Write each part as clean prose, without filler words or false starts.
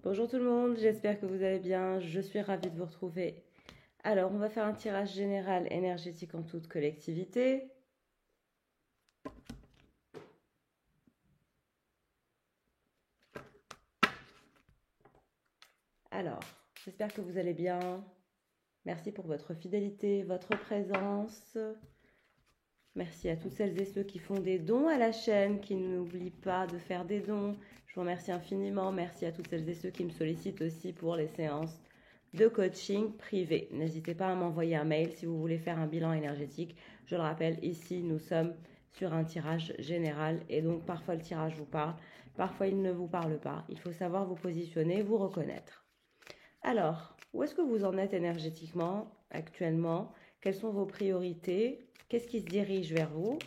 Bonjour tout le monde, j'espère que vous allez bien, je suis ravie de vous retrouver. Alors, on va faire un tirage général énergétique en toute collectivité. Alors, j'espère que vous allez bien. Merci pour votre fidélité, votre présence. Merci à toutes celles et ceux qui font des dons à la chaîne, qui n'oublient pas de faire des dons. Je vous remercie infiniment. Merci à toutes celles et ceux qui me sollicitent aussi pour les séances de coaching privé. N'hésitez pas à m'envoyer un mail si vous voulez faire un bilan énergétique. Je le rappelle, ici, nous sommes sur un tirage général et donc parfois le tirage vous parle, parfois il ne vous parle pas. Il faut savoir vous positionner, vous reconnaître. Alors, où est-ce que vous en êtes énergétiquement actuellement? Quelles sont vos priorités? Qu'est-ce qui se dirige vers vous?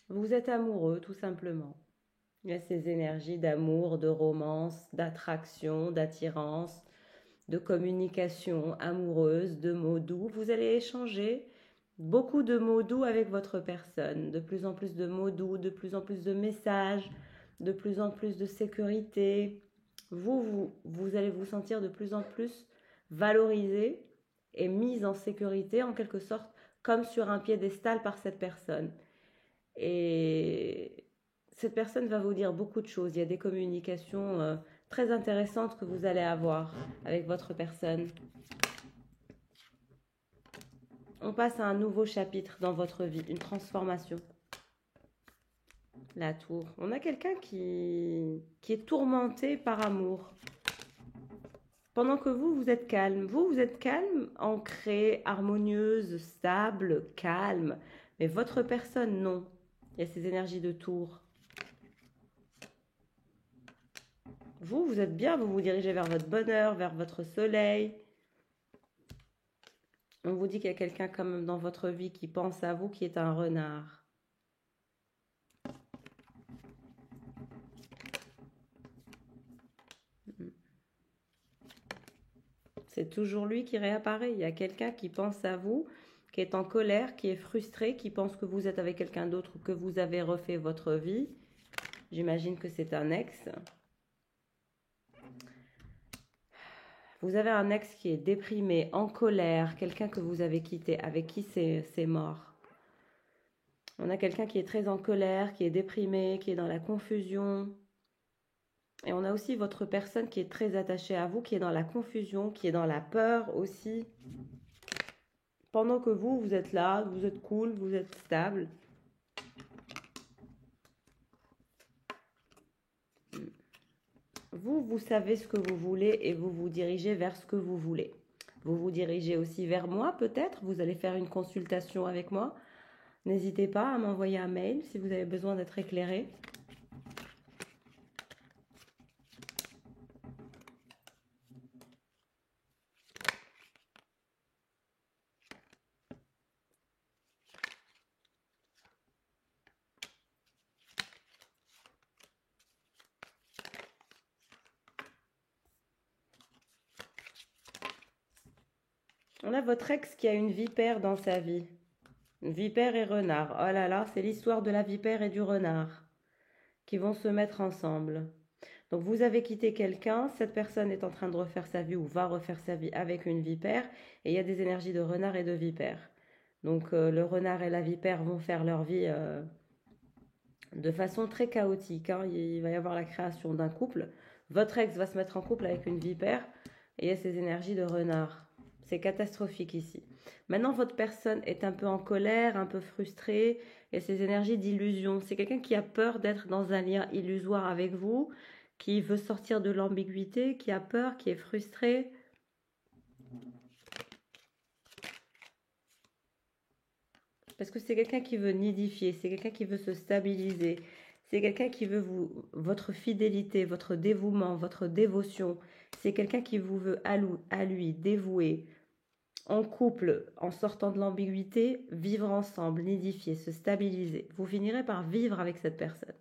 Vous êtes amoureux, tout simplement. Il y a ces énergies d'amour, de romance, d'attraction, d'attirance, de communication amoureuse, de mots doux. Vous allez échanger beaucoup de mots doux avec votre personne, de plus en plus de mots doux, de plus en plus de messages, de plus en plus de sécurité. Vous allez vous sentir de plus en plus valorisé et mise en sécurité en quelque sorte comme sur un piédestal par cette personne. Et cette personne va vous dire beaucoup de choses. Il y a des communications très intéressantes que vous allez avoir avec votre personne. On passe à un nouveau chapitre dans votre vie, une transformation. La tour. On a quelqu'un qui est tourmenté par amour. Pendant que vous êtes calme. Vous êtes calme, ancrée, harmonieuse, stable, calme. Mais votre personne, non. Il y a ces énergies de tour. Vous êtes bien, vous vous dirigez vers votre bonheur, vers votre soleil. On vous dit qu'il y a quelqu'un comme dans votre vie qui pense à vous, qui est un renard. C'est toujours lui qui réapparaît. Il y a quelqu'un qui pense à vous, qui est en colère, qui est frustré, qui pense que vous êtes avec quelqu'un d'autre ou que vous avez refait votre vie. J'imagine que c'est un ex. Vous avez un ex qui est déprimé, en colère, quelqu'un que vous avez quitté, avec qui c'est mort. On a quelqu'un qui est très en colère, qui est déprimé, qui est dans la confusion. Et on a aussi votre personne qui est très attachée à vous, qui est dans la confusion, qui est dans la peur aussi. Pendant que vous êtes là, vous êtes cool, vous êtes stable. Vous savez ce que vous voulez et vous vous dirigez vers ce que vous voulez. Vous vous dirigez aussi vers moi peut-être, vous allez faire une consultation avec moi. N'hésitez pas à m'envoyer un mail si vous avez besoin d'être éclairé. On a votre ex qui a une vipère dans sa vie. Vipère et renard. Oh là là, c'est l'histoire de la vipère et du renard qui vont se mettre ensemble. Donc vous avez quitté quelqu'un, cette personne est en train de refaire sa vie ou va refaire sa vie avec une vipère et il y a des énergies de renard et de vipère. Donc le renard et la vipère vont faire leur vie de façon très chaotique. Hein. Il va y avoir la création d'un couple. Votre ex va se mettre en couple avec une vipère et il y a ces énergies de renard. C'est catastrophique ici. Maintenant, votre personne est un peu en colère, un peu frustrée, et ces énergies d'illusion. C'est quelqu'un qui a peur d'être dans un lien illusoire avec vous, qui veut sortir de l'ambiguïté, qui a peur, qui est frustré. Parce que c'est quelqu'un qui veut nidifier, c'est quelqu'un qui veut se stabiliser. C'est quelqu'un qui veut votre fidélité, votre dévouement, votre dévotion. C'est quelqu'un qui vous veut à lui, dévoué, en couple, en sortant de l'ambiguïté, vivre ensemble, nidifier, se stabiliser. Vous finirez par vivre avec cette personne.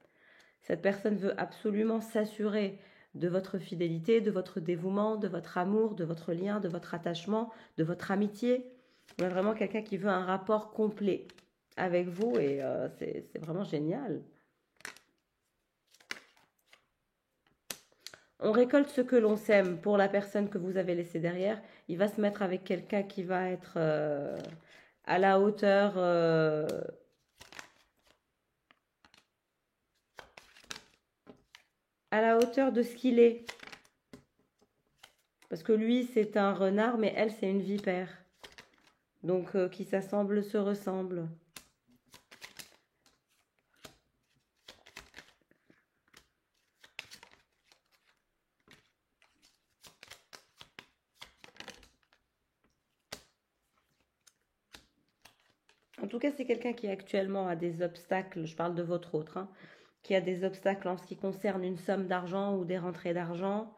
Cette personne veut absolument s'assurer de votre fidélité, de votre dévouement, de votre amour, de votre lien, de votre attachement, de votre amitié. Il y a vraiment quelqu'un qui veut un rapport complet avec vous et c'est vraiment génial. On récolte ce que l'on sème pour la personne que vous avez laissée derrière. Il va se mettre avec quelqu'un qui va être à la hauteur de ce qu'il est. Parce que lui, c'est un renard, mais elle, c'est une vipère. Donc, qui s'assemblent, se ressemblent. En tout cas, c'est quelqu'un qui actuellement a des obstacles, je parle de votre autre, hein, qui a des obstacles en ce qui concerne une somme d'argent ou des rentrées d'argent.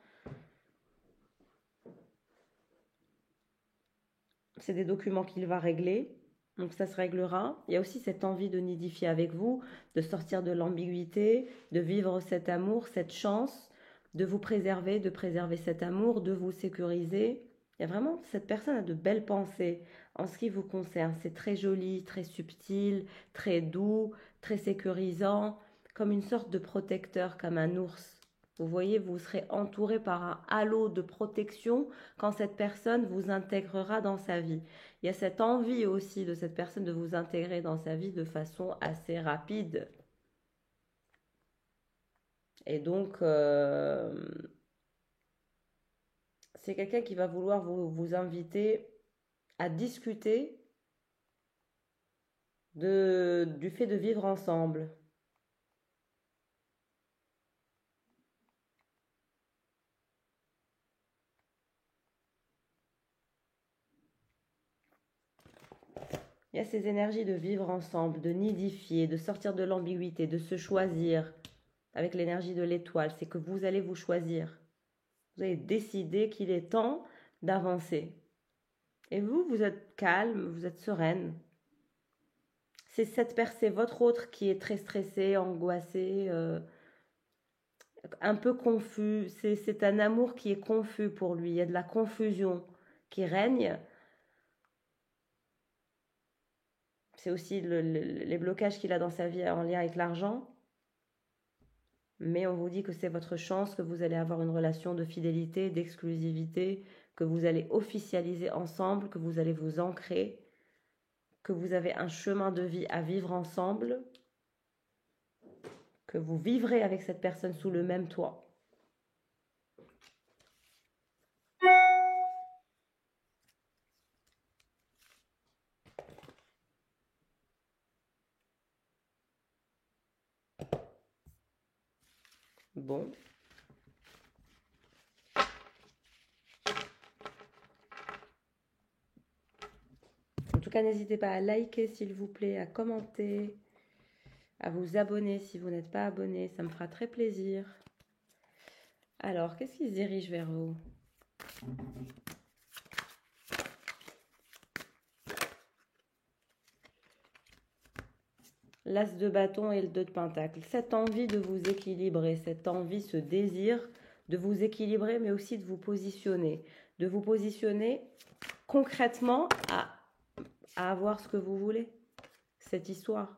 C'est des documents qu'il va régler, donc ça se réglera. Il y a aussi cette envie de nidifier avec vous, de sortir de l'ambiguïté, de vivre cet amour, cette chance, de vous préserver, de préserver cet amour, de vous sécuriser. Il y a vraiment, cette personne a de belles pensées en ce qui vous concerne. C'est très joli, très subtil, très doux, très sécurisant, comme une sorte de protecteur, comme un ours. Vous voyez, vous serez entouré par un halo de protection quand cette personne vous intégrera dans sa vie. Il y a cette envie aussi de cette personne de vous intégrer dans sa vie de façon assez rapide. Et donc, c'est quelqu'un qui va vouloir vous inviter à discuter du fait de vivre ensemble. Il y a ces énergies de vivre ensemble, de nidifier, de sortir de l'ambiguïté, de se choisir avec l'énergie de l'étoile. C'est que vous allez vous choisir. Vous allez décider qu'il est temps d'avancer. Et vous, vous êtes calme, vous êtes sereine. C'est votre autre qui est très stressé, angoissé, un peu confus. C'est un amour qui est confus pour lui. Il y a de la confusion qui règne. C'est aussi les blocages qu'il a dans sa vie en lien avec l'argent. Mais on vous dit que c'est votre chance, que vous allez avoir une relation de fidélité, d'exclusivité, que vous allez officialiser ensemble, que vous allez vous ancrer, que vous avez un chemin de vie à vivre ensemble, que vous vivrez avec cette personne sous le même toit. Bon. En tout cas, n'hésitez pas à liker s'il vous plaît, à commenter, à vous abonner si vous n'êtes pas abonné. Ça me fera très plaisir. Alors, qu'est-ce qui se dirige vers vous? L'as de bâton et le 2 de pentacle. Cette envie de vous équilibrer, cette envie, ce désir de vous équilibrer, mais aussi de vous positionner. De vous positionner concrètement à avoir ce que vous voulez. Cette histoire.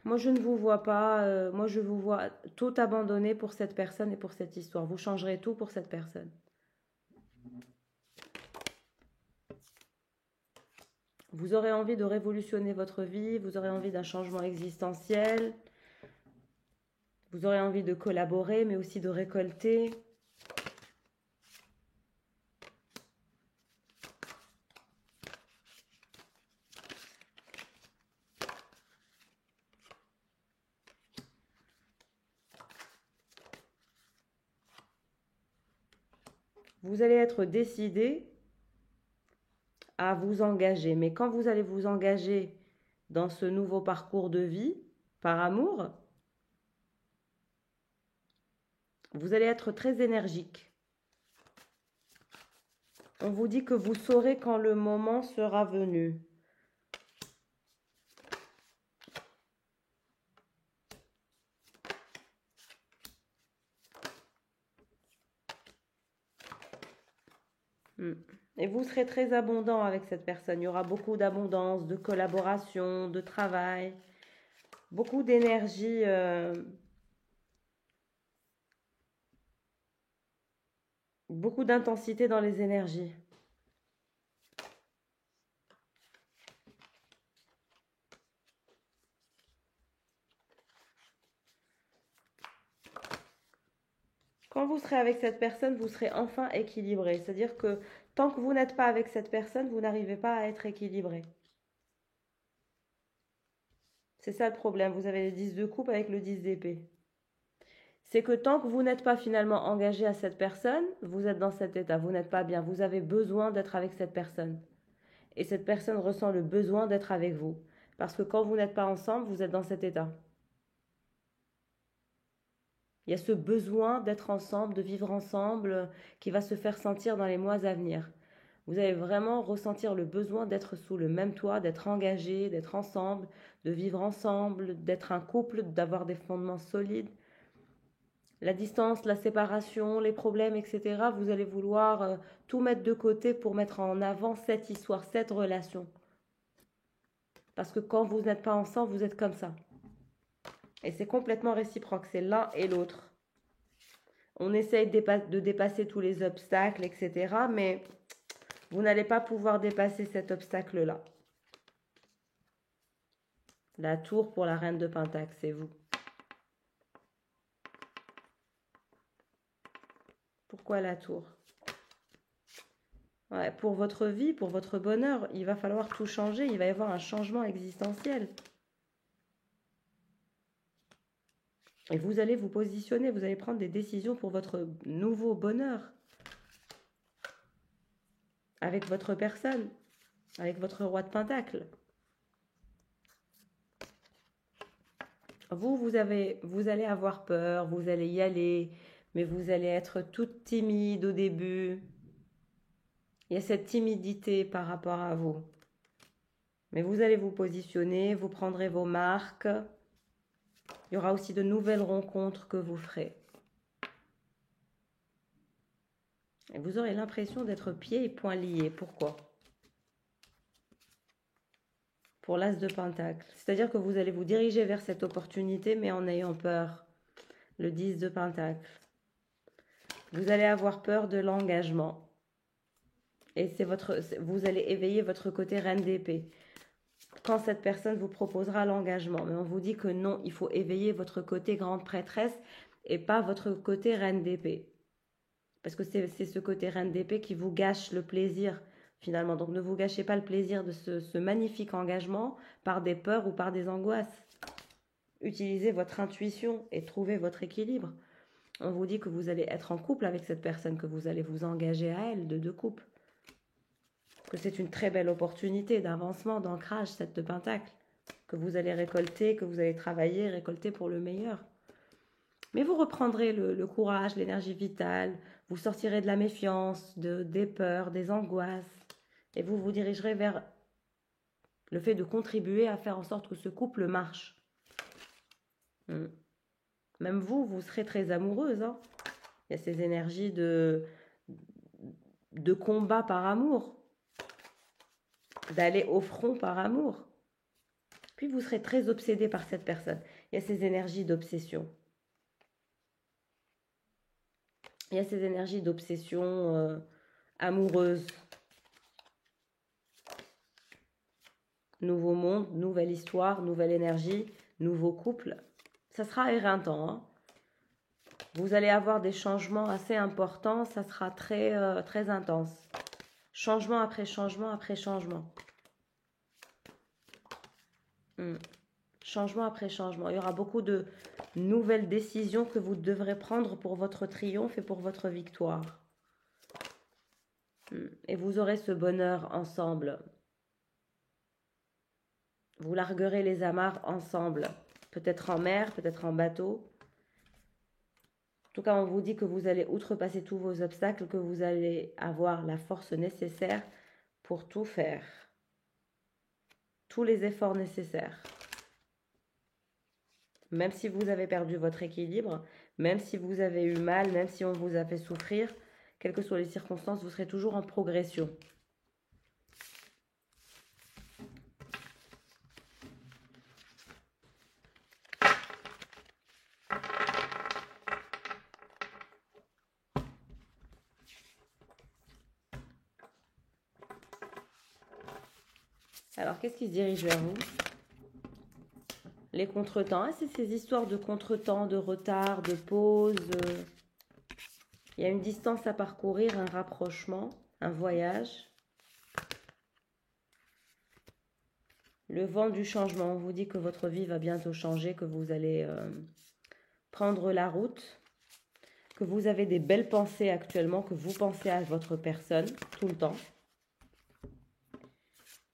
Moi, je ne vous vois pas. Moi, je vous vois tout abandonner pour cette personne et pour cette histoire. Vous changerez tout pour cette personne. Vous aurez envie de révolutionner votre vie, vous aurez envie d'un changement existentiel, vous aurez envie de collaborer, mais aussi de récolter. Vous allez être décidé à vous engager. Mais quand vous allez vous engager dans ce nouveau parcours de vie, par amour, vous allez être très énergique. On vous dit que vous saurez quand le moment sera venu. Et vous serez très abondant avec cette personne. Il y aura beaucoup d'abondance, de collaboration, de travail, beaucoup d'énergie, beaucoup d'intensité dans les énergies. Quand vous serez avec cette personne, vous serez enfin équilibré. C'est-à-dire que tant que vous n'êtes pas avec cette personne, vous n'arrivez pas à être équilibré. C'est ça le problème. Vous avez le 10 de coupe avec le 10 d'épée. C'est que tant que vous n'êtes pas finalement engagé à cette personne, vous êtes dans cet état. Vous n'êtes pas bien. Vous avez besoin d'être avec cette personne. Et cette personne ressent le besoin d'être avec vous. Parce que quand vous n'êtes pas ensemble, vous êtes dans cet état. Il y a ce besoin d'être ensemble, de vivre ensemble, qui va se faire sentir dans les mois à venir. Vous allez vraiment ressentir le besoin d'être sous le même toit, d'être engagé, d'être ensemble, de vivre ensemble, d'être un couple, d'avoir des fondements solides. La distance, la séparation, les problèmes, etc., vous allez vouloir tout mettre de côté pour mettre en avant cette histoire, cette relation. Parce que quand vous n'êtes pas ensemble, vous êtes comme ça. Et c'est complètement réciproque, c'est l'un et l'autre. On essaye de dépasser tous les obstacles, etc. Mais vous n'allez pas pouvoir dépasser cet obstacle-là. La tour pour la reine de Pentacle, c'est vous. Pourquoi la tour? Ouais, pour votre vie, pour votre bonheur, il va falloir tout changer. Il va y avoir un changement existentiel. Et vous allez vous positionner, vous allez prendre des décisions pour votre nouveau bonheur. Avec votre personne, avec votre roi de Pentacle. Vous allez avoir peur, vous allez y aller, mais vous allez être toute timide au début. Il y a cette timidité par rapport à vous. Mais vous allez vous positionner, vous prendrez vos marques. Il y aura aussi de nouvelles rencontres que vous ferez. Et vous aurez l'impression d'être pieds et poings liés. Pourquoi? Pour l'as de Pentacle. C'est-à-dire que vous allez vous diriger vers cette opportunité, mais en ayant peur. Le 10 de Pentacle. Vous allez avoir peur de l'engagement. Et vous allez éveiller votre côté reine d'épée. Quand cette personne vous proposera l'engagement. Mais on vous dit que non, il faut éveiller votre côté grande prêtresse et pas votre côté reine d'épée. Parce que c'est ce côté reine d'épée qui vous gâche le plaisir finalement. Donc ne vous gâchez pas le plaisir de ce magnifique engagement par des peurs ou par des angoisses. Utilisez votre intuition et trouvez votre équilibre. On vous dit que vous allez être en couple avec cette personne, que vous allez vous engager à elle de deux couples. Que c'est une très belle opportunité d'avancement, d'ancrage, cette de Pentacle. Que vous allez récolter, que vous allez travailler, récolter pour le meilleur. Mais vous reprendrez le courage, l'énergie vitale, vous sortirez de la méfiance, des peurs, des angoisses, et vous vous dirigerez vers le fait de contribuer à faire en sorte que ce couple marche. Même vous serez très amoureuse. Hein. Il y a ces énergies de combat par amour, d'aller au front par amour. Puis vous serez très obsédé par cette personne. Il y a ces énergies d'obsession. Il y a ces énergies d'obsession amoureuse. Nouveau monde, nouvelle histoire, nouvelle énergie, nouveau couple. Ça sera éreintant. Hein. Vous allez avoir des changements assez importants. Ça sera très, très intense. Changement après changement après changement. Changement après changement. Il y aura beaucoup de nouvelles décisions que vous devrez prendre pour votre triomphe et pour votre victoire. Et vous aurez ce bonheur ensemble. Vous larguerez les amarres ensemble. peut-être en mer, peut-être en bateau. En tout cas, on vous dit que vous allez outrepasser tous vos obstacles, que vous allez avoir la force nécessaire pour tout faire. Tous les efforts nécessaires. Même si vous avez perdu votre équilibre, même si vous avez eu mal, même si on vous a fait souffrir, quelles que soient les circonstances, vous serez toujours en progression. Alors, qu'est-ce qui se dirige vers vous? Les contretemps, ah, c'est ces histoires de contretemps, de retard, de pause. Il y a une distance à parcourir, un rapprochement, un voyage. Le vent du changement, on vous dit que votre vie va bientôt changer, que vous allez prendre la route, que vous avez des belles pensées actuellement, que vous pensez à votre personne tout le temps.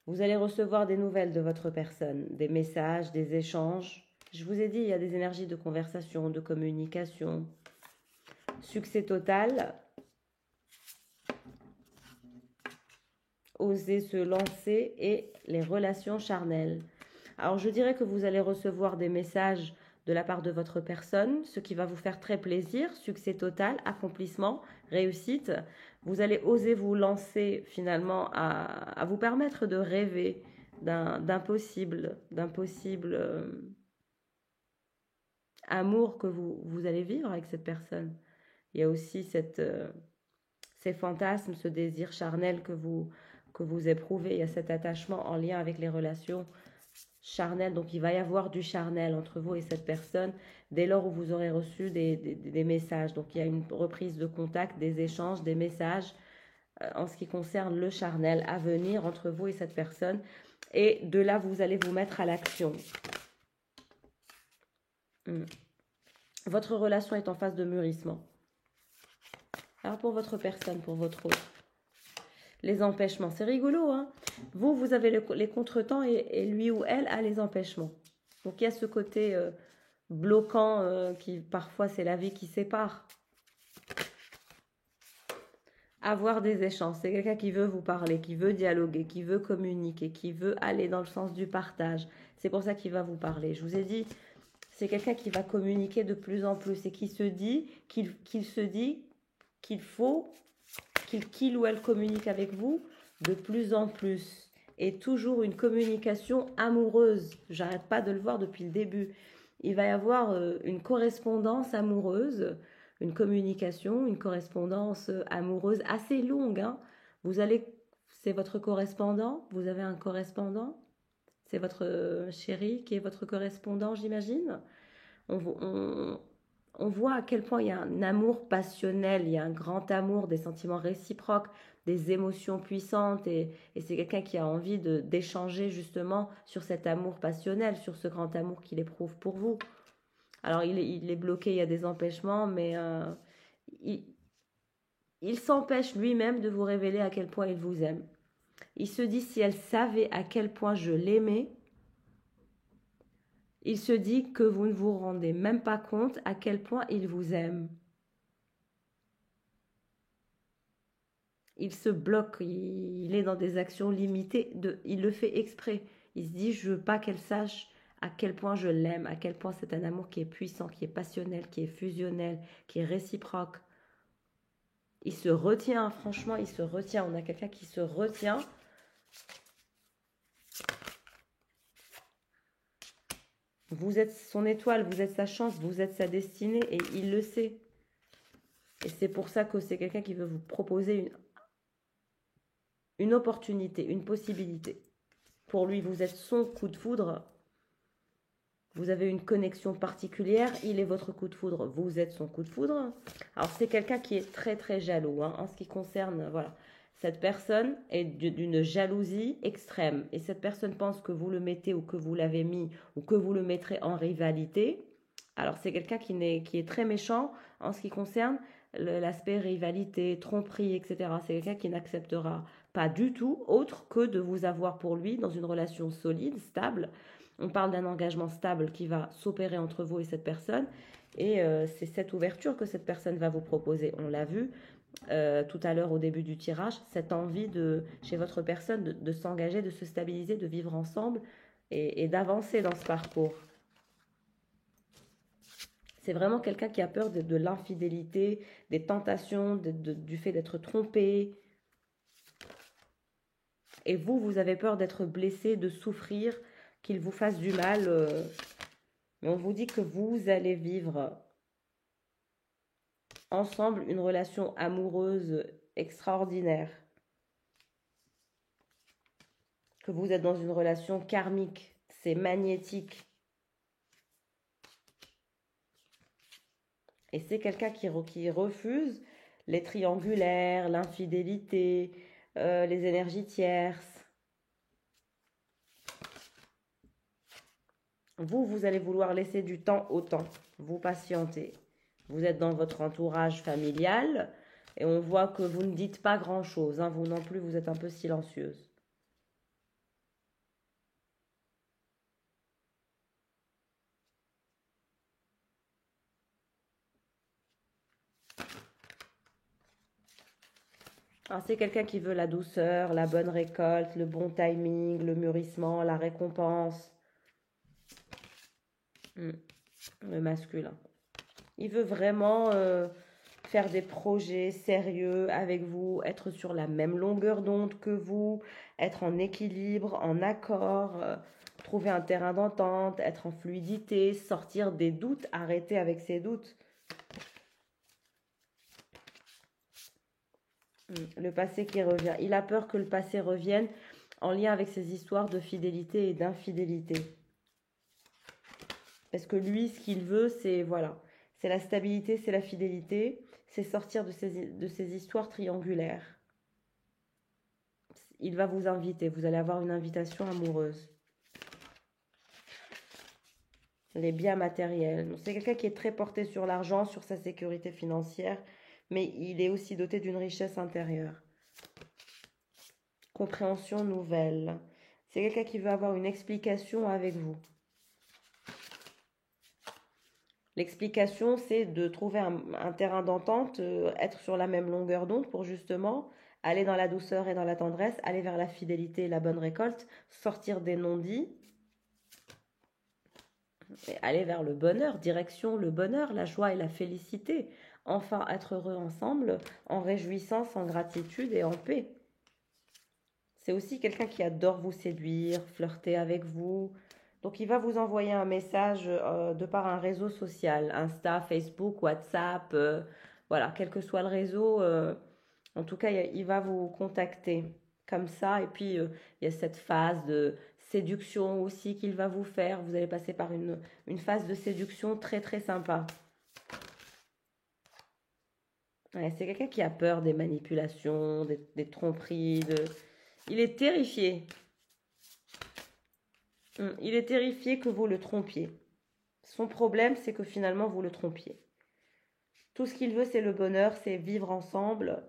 Vous allez recevoir des nouvelles de votre personne, des messages, des échanges. Je vous ai dit, il y a des énergies de conversation, de communication. Succès total. Oser se lancer et les relations charnelles. Alors, je dirais que vous allez recevoir des messages de la part de votre personne, ce qui va vous faire très plaisir, succès total, accomplissement, réussite. Vous allez oser vous lancer finalement à vous permettre de rêver d'un possible amour que vous allez vivre avec cette personne. Il y a aussi ces fantasmes, ce désir charnel que vous éprouvez. Il y a cet attachement en lien avec les relations charnel, donc il va y avoir du charnel entre vous et cette personne dès lors où vous aurez reçu des messages. Donc il y a une reprise de contact, des échanges, des messages en ce qui concerne le charnel à venir entre vous et cette personne. Et de là, vous allez vous mettre à l'action. Votre relation est en phase de mûrissement. Alors pour votre personne, pour votre autre, les empêchements, c'est rigolo, hein. Vous avez les contretemps et lui ou elle a les empêchements. Donc il y a ce côté bloquant qui parfois c'est la vie qui sépare. Avoir des échanges, c'est quelqu'un qui veut vous parler, qui veut dialoguer, qui veut communiquer, qui veut aller dans le sens du partage. C'est pour ça qu'il va vous parler. Je vous ai dit, c'est quelqu'un qui va communiquer de plus en plus et qui se dit qu'il faut qu'il ou elle communique avec vous de plus en plus. Et toujours une communication amoureuse. J'arrête pas de le voir depuis le début. Il va y avoir une correspondance amoureuse, une communication, une correspondance amoureuse assez longue. Hein. C'est votre correspondant. Vous avez un correspondant. C'est votre chéri qui est votre correspondant, j'imagine. On voit à quel point il y a un amour passionnel, il y a un grand amour, des sentiments réciproques, des émotions puissantes et c'est quelqu'un qui a envie d'échanger justement sur cet amour passionnel, sur ce grand amour qu'il éprouve pour vous. Alors il est bloqué, il y a des empêchements, mais il s'empêche lui-même de vous révéler à quel point il vous aime. Il se dit, si elle savait à quel point je l'aimais, il se dit que vous ne vous rendez même pas compte à quel point il vous aime. Il se bloque, il est dans des actions limitées, il le fait exprès. Il se dit, je veux pas qu'elle sache à quel point je l'aime, à quel point c'est un amour qui est puissant, qui est passionnel, qui est fusionnel, qui est réciproque. Il se retient, franchement, il se retient. On a quelqu'un qui se retient. Vous êtes son étoile, vous êtes sa chance, vous êtes sa destinée et il le sait. Et c'est pour ça que c'est quelqu'un qui veut vous proposer une opportunité, une possibilité. Pour lui, vous êtes son coup de foudre. Vous avez une connexion particulière, il est votre coup de foudre, vous êtes son coup de foudre. Alors c'est quelqu'un qui est très très jaloux hein, en ce qui concerne, voilà. Cette personne est d'une jalousie extrême et cette personne pense que vous le mettez ou que vous l'avez mis ou que vous le mettrez en rivalité. Alors c'est quelqu'un qui est très méchant en ce qui concerne l'aspect rivalité, tromperie, etc. C'est quelqu'un qui n'acceptera pas du tout autre que de vous avoir pour lui dans une relation solide, stable. On parle d'un engagement stable qui va s'opérer entre vous et cette personne. Et c'est cette ouverture que cette personne va vous proposer. On l'a vu tout à l'heure au début du tirage, cette envie chez votre personne de s'engager, de se stabiliser, de vivre ensemble et d'avancer dans ce parcours. C'est vraiment quelqu'un qui a peur de l'infidélité, des tentations, du fait d'être trompé. Et vous avez peur d'être blessé, de souffrir, qu'il vous fasse du mal. Mais on vous dit que vous allez vivre ensemble une relation amoureuse extraordinaire. Que vous êtes dans une relation karmique. C'est magnétique. Et c'est quelqu'un qui refuse les triangulaires, l'infidélité, les énergies tierces. Vous allez vouloir laisser du temps au temps. Vous patientez. Vous êtes dans votre entourage familial et on voit que vous ne dites pas grand-chose. Hein. Vous non plus, vous êtes un peu silencieuse. C'est quelqu'un qui veut la douceur, la bonne récolte, le bon timing, le mûrissement, la récompense. Le masculin. Il veut vraiment faire des projets sérieux avec vous, être sur la même longueur d'onde que vous, être en équilibre, en accord, trouver un terrain d'entente, être en fluidité, sortir des doutes, arrêter avec ses doutes. Le passé qui revient. Il a peur que le passé revienne en lien avec ses histoires de fidélité et d'infidélité. Parce que lui, ce qu'il veut, c'est voilà, c'est la stabilité, c'est la fidélité, c'est sortir de ces histoires triangulaires. Il va vous inviter, vous allez avoir une invitation amoureuse. Les biens matériels. C'est quelqu'un qui est très porté sur l'argent, sur sa sécurité financière, mais il est aussi doté d'une richesse intérieure. Compréhension nouvelle. C'est quelqu'un qui veut avoir une explication avec vous. L'explication, c'est de trouver un terrain d'entente, être sur la même longueur d'onde pour justement aller dans la douceur et dans la tendresse, aller vers la fidélité et la bonne récolte, sortir des non-dits et aller vers le bonheur, direction le bonheur, la joie et la félicité. Enfin, être heureux ensemble, en réjouissance, en gratitude et en paix. C'est aussi quelqu'un qui adore vous séduire, flirter avec vous. Donc, il va vous envoyer un message de par un réseau social, Insta, Facebook, WhatsApp, voilà, quel que soit le réseau. En tout cas, il va vous contacter comme ça. Et puis, il y a cette phase de séduction aussi qu'il va vous faire. Vous allez passer par une phase de séduction très, très sympa. Ouais, c'est quelqu'un qui a peur des manipulations, des tromperies. Il est terrifié. Il est terrifié que vous le trompiez. Son problème, c'est que finalement, vous le trompiez. Tout ce qu'il veut, c'est le bonheur, c'est vivre ensemble.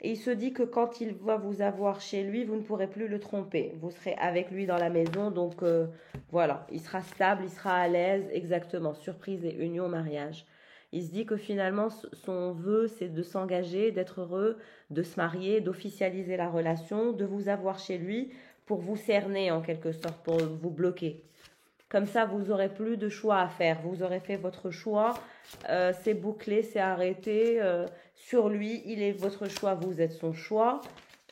Et il se dit que quand il va vous avoir chez lui, vous ne pourrez plus le tromper. Vous serez avec lui dans la maison, donc voilà, il sera stable, il sera à l'aise, exactement, surprise et union, mariage. Il se dit que finalement, son vœu, c'est de s'engager, d'être heureux, de se marier, d'officialiser la relation, de vous avoir chez lui pour vous cerner en quelque sorte, pour vous bloquer. Comme ça, vous n'aurez plus de choix à faire. Vous aurez fait votre choix, c'est bouclé, c'est arrêté. Sur lui, il est votre choix, vous êtes son choix.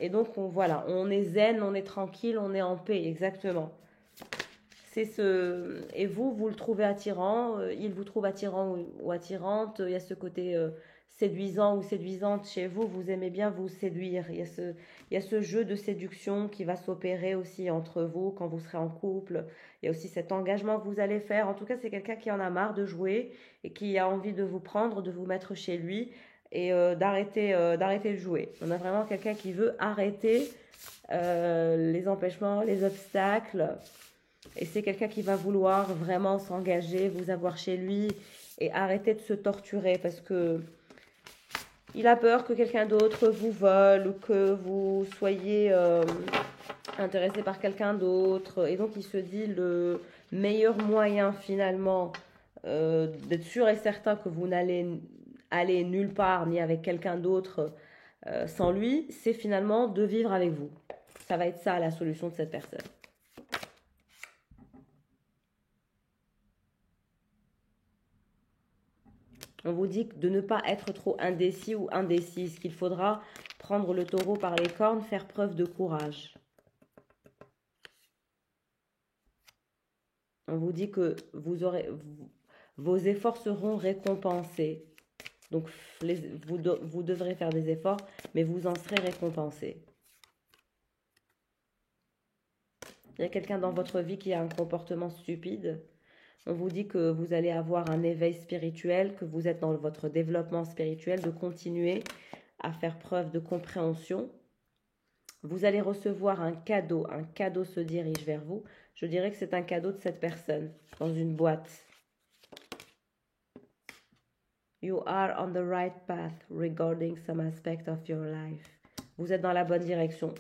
Et donc, voilà, on est zen, on est tranquille, on est en paix, exactement. Et vous le trouvez attirant, il vous trouve attirant ou attirante. Il y a ce côté séduisant ou séduisante chez vous. Vous aimez bien vous séduire. Il y a ce jeu de séduction qui va s'opérer aussi entre vous quand vous serez en couple. Il y a aussi cet engagement que vous allez faire. En tout cas, c'est quelqu'un qui en a marre de jouer et qui a envie de vous prendre, de vous mettre chez lui et d'arrêter de jouer. On a vraiment quelqu'un qui veut arrêter les empêchements, les obstacles. Et c'est quelqu'un qui va vouloir vraiment s'engager, vous avoir chez lui et arrêter de se torturer parce que il a peur que quelqu'un d'autre vous vole ou que vous soyez intéressé par quelqu'un d'autre. Et donc, il se dit le meilleur moyen finalement d'être sûr et certain que vous n'allez aller nulle part ni avec quelqu'un d'autre sans lui, c'est finalement de vivre avec vous. Ça va être ça la solution de cette personne. On vous dit de ne pas être trop indécis ou indécise, qu'il faudra prendre le taureau par les cornes, faire preuve de courage. On vous dit que vos efforts seront récompensés. Donc, vous devrez faire des efforts, mais vous en serez récompensé. Il y a quelqu'un dans votre vie qui a un comportement stupide. On vous dit que vous allez avoir un éveil spirituel, que vous êtes dans votre développement spirituel, de continuer à faire preuve de compréhension. Vous allez recevoir un cadeau se dirige vers vous. Je dirais que c'est un cadeau de cette personne, dans une boîte. You are on the right path regarding some aspect of your life. Vous êtes dans la bonne direction.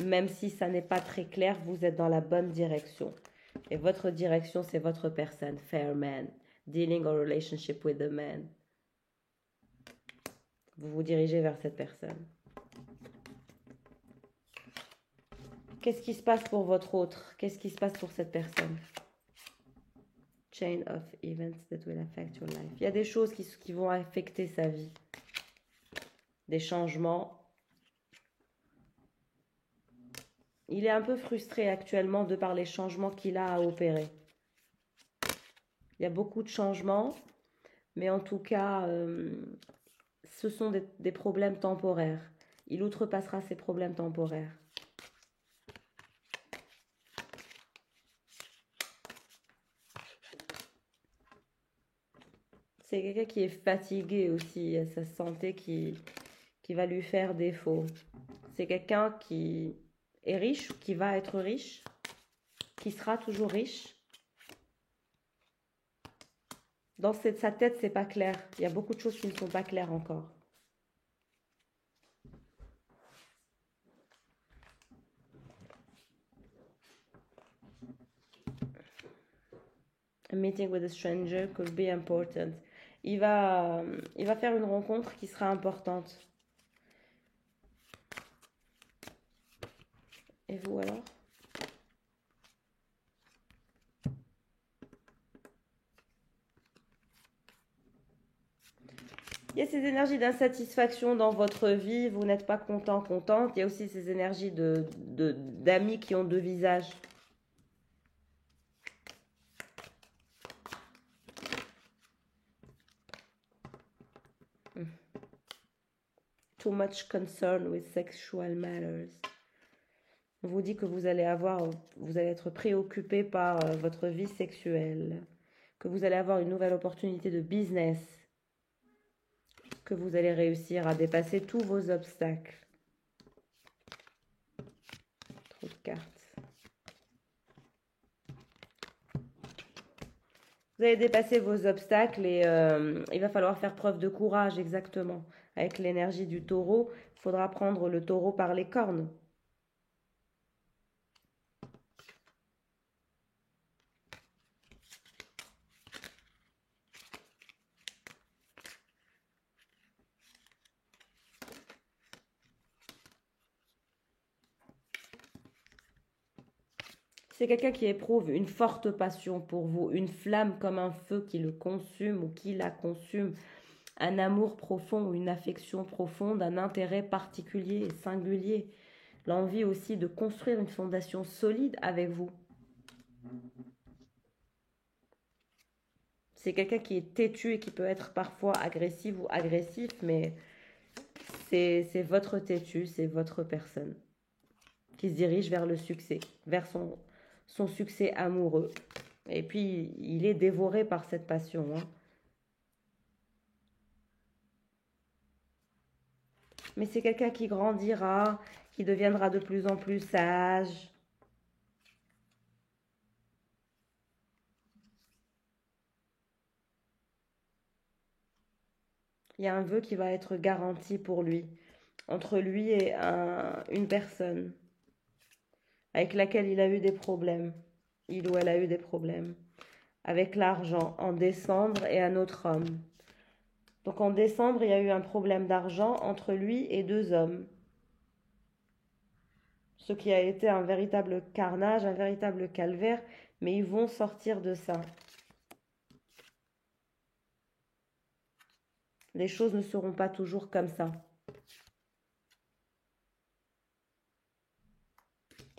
Même si ça n'est pas très clair, vous êtes dans la bonne direction. Et votre direction, c'est votre personne, fair man, dealing a relationship with a man. Vous vous dirigez vers cette personne. Qu'est-ce qui se passe pour votre autre? Qu'est-ce qui se passe pour cette personne? Chain of events that will affect your life. Il y a des choses qui vont affecter sa vie. Des changements. Il est un peu frustré actuellement de par les changements qu'il a à opérer. Il y a beaucoup de changements, mais en tout cas, ce sont des problèmes temporaires. Il outrepassera ces problèmes temporaires. C'est quelqu'un qui est fatigué aussi, il y a sa santé qui va lui faire défaut. C'est quelqu'un qui est riche, qui va être riche, qui sera toujours riche. Dans sa tête, c'est pas clair. Il y a beaucoup de choses qui ne sont pas claires encore. A meeting with a stranger could be important. Il va faire une rencontre qui sera importante. Et vous alors? Il y a ces énergies d'insatisfaction dans votre vie, vous n'êtes pas content, contente. Il y a aussi ces énergies d'amis qui ont deux visages. Too much concern with sexual matters. On vous dit que vous allez être préoccupé par votre vie sexuelle, que vous allez avoir une nouvelle opportunité de business, que vous allez réussir à dépasser tous vos obstacles. Trop de cartes. Vous allez dépasser vos obstacles et il va falloir faire preuve de courage, exactement. Avec l'énergie du taureau, il faudra prendre le taureau par les cornes. C'est quelqu'un qui éprouve une forte passion pour vous, une flamme comme un feu qui le consume ou qui la consume, un amour profond ou une affection profonde, un intérêt particulier et singulier, l'envie aussi de construire une fondation solide avec vous. C'est quelqu'un qui est têtu et qui peut être parfois agressif ou agressif, mais c'est votre têtu, c'est votre personne qui se dirige vers le succès, vers son succès amoureux. Et puis, il est dévoré par cette passion. Mais c'est quelqu'un qui grandira, qui deviendra de plus en plus sage. Il y a un vœu qui va être garanti pour lui, entre lui et une personne. avec laquelle il a eu des problèmes. Il ou elle a eu des problèmes. Avec l'argent, en décembre, et un autre homme. Donc en décembre, il y a eu un problème d'argent entre lui et 2 hommes. Ce qui a été un véritable carnage, un véritable calvaire, mais ils vont sortir de ça. Les choses ne seront pas toujours comme ça.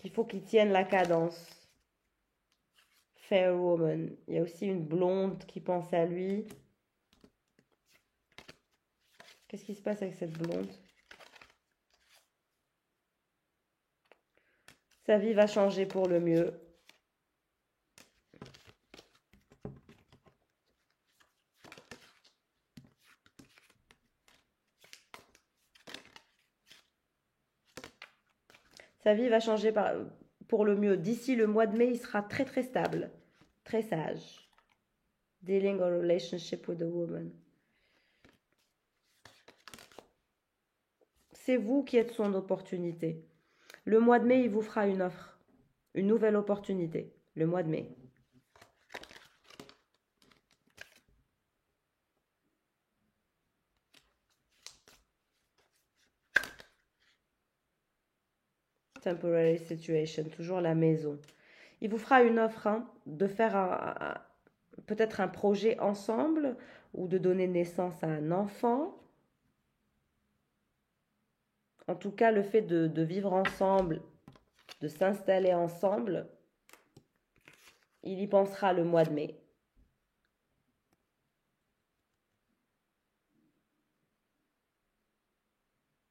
Il faut qu'ils tiennent la cadence. Fair woman. Il y a aussi une blonde qui pense à lui. Qu'est-ce qui se passe avec cette blonde? Sa vie va changer pour le mieux. Sa vie va changer pour le mieux. D'ici le mois de mai, il sera très très stable, très sage. Dealing a relationship with a woman. C'est vous qui êtes son opportunité. Le mois de mai, il vous fera une offre, une nouvelle opportunité. Le mois de mai. Temporary situation, toujours la maison. Il vous fera une offre de faire peut-être un projet ensemble ou de donner naissance à un enfant. En tout cas, le fait de vivre ensemble, de s'installer ensemble, il y pensera le mois de mai.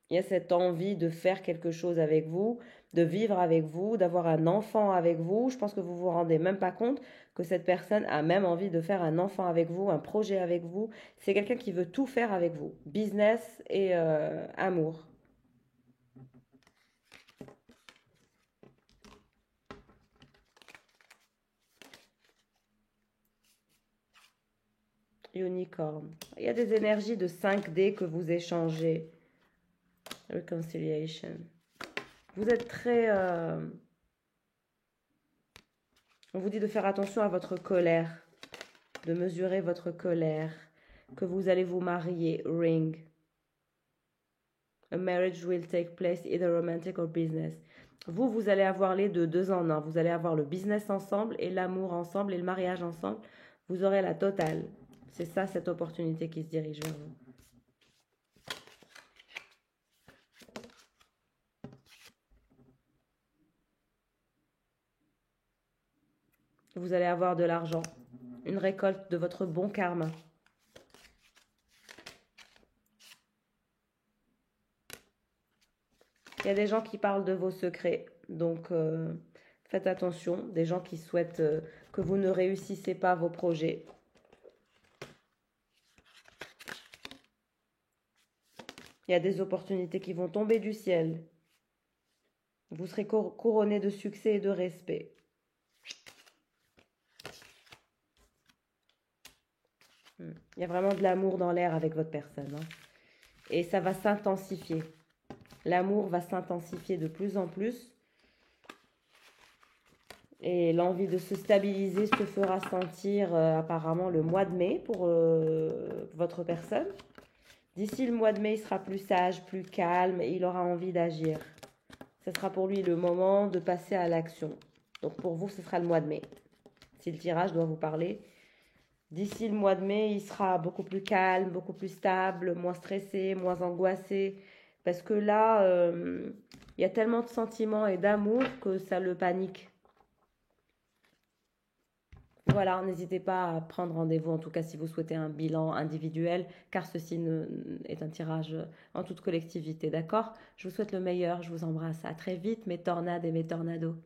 Il y a cette envie de faire quelque chose avec vous, de vivre avec vous, d'avoir un enfant avec vous. Je pense que vous vous rendez même pas compte que cette personne a même envie de faire un enfant avec vous, un projet avec vous. C'est quelqu'un qui veut tout faire avec vous, business et amour. Unicorn. Il y a des énergies de 5D que vous échangez. Reconciliation. Vous êtes très... On vous dit de faire attention à votre colère, de mesurer votre colère, que vous allez vous marier, ring. A marriage will take place, either romantic or business. Vous allez avoir les deux en un. Vous allez avoir le business ensemble et l'amour ensemble et le mariage ensemble. Vous aurez la totale. C'est ça, cette opportunité qui se dirige vers vous. Vous allez avoir de l'argent, une récolte de votre bon karma. Il y a des gens qui parlent de vos secrets, donc faites attention. Des gens qui souhaitent que vous ne réussissez pas vos projets. Il y a des opportunités qui vont tomber du ciel. Vous serez couronné de succès et de respect. Il y a vraiment de l'amour dans l'air avec votre personne. Et ça va s'intensifier. L'amour va s'intensifier de plus en plus. Et l'envie de se stabiliser se fera sentir apparemment le mois de mai pour votre personne. D'ici le mois de mai, il sera plus sage, plus calme et il aura envie d'agir. Ce sera pour lui le moment de passer à l'action. Donc pour vous, ce sera le mois de mai. Si le tirage doit vous parler. D'ici le mois de mai, il sera beaucoup plus calme, beaucoup plus stable, moins stressé, moins angoissé. Parce que là, il y a tellement de sentiments et d'amour que ça le panique. Voilà, n'hésitez pas à prendre rendez-vous, en tout cas si vous souhaitez un bilan individuel, car ceci est un tirage en toute collectivité, d'accord? Je vous souhaite le meilleur, je vous embrasse. À très vite, mes tornades et mes tornados.